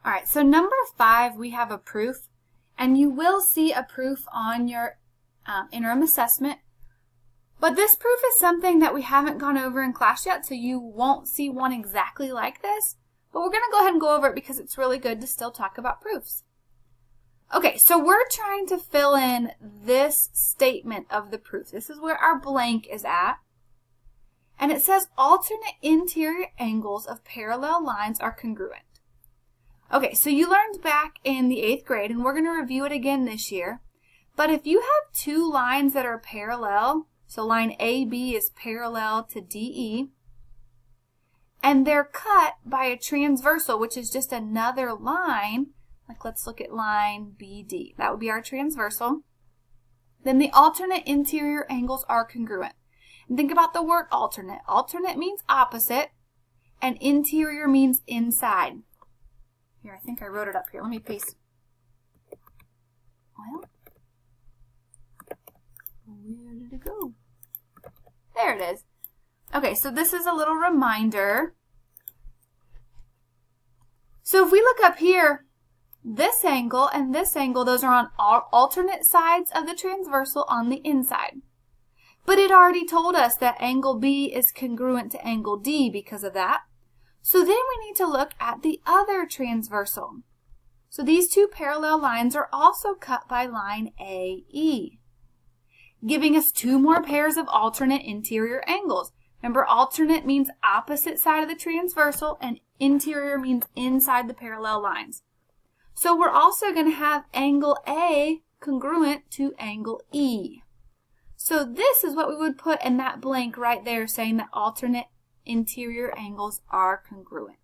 All right, so number 5, we have a proof, and you will see a proof on your interim assessment. But this proof is something that we haven't gone over in class yet, so you won't see one exactly like this. But we're going to go ahead and go over it because it's really good to still talk about proofs. Okay, so we're trying to fill in this statement of the proof. This is where our blank is at. And it says alternate interior angles of parallel lines are congruent. Okay, so you learned back in the 8th grade, and we're going to review it again this year. But if you have two lines that are parallel, so line AB is parallel to DE, and they're cut by a transversal, which is just another line, like let's look at line BD. That would be our transversal. Then the alternate interior angles are congruent. And think about the word alternate. Alternate means opposite, and interior means inside. Here, I think I wrote it up here. Let me paste. Well, where did it go? There it is. Okay, so this is a little reminder. So if we look up here, this angle and this angle, those are on alternate sides of the transversal on the inside. But it already told us that angle B is congruent to angle D because of that. So then we need to look at the other transversal. So these two parallel lines are also cut by line AE, giving us two more pairs of alternate interior angles. Remember, alternate means opposite side of the transversal, and interior means inside the parallel lines. So we're also going to have angle A congruent to angle E. So this is what we would put in that blank right there, saying that alternate interior angles are congruent.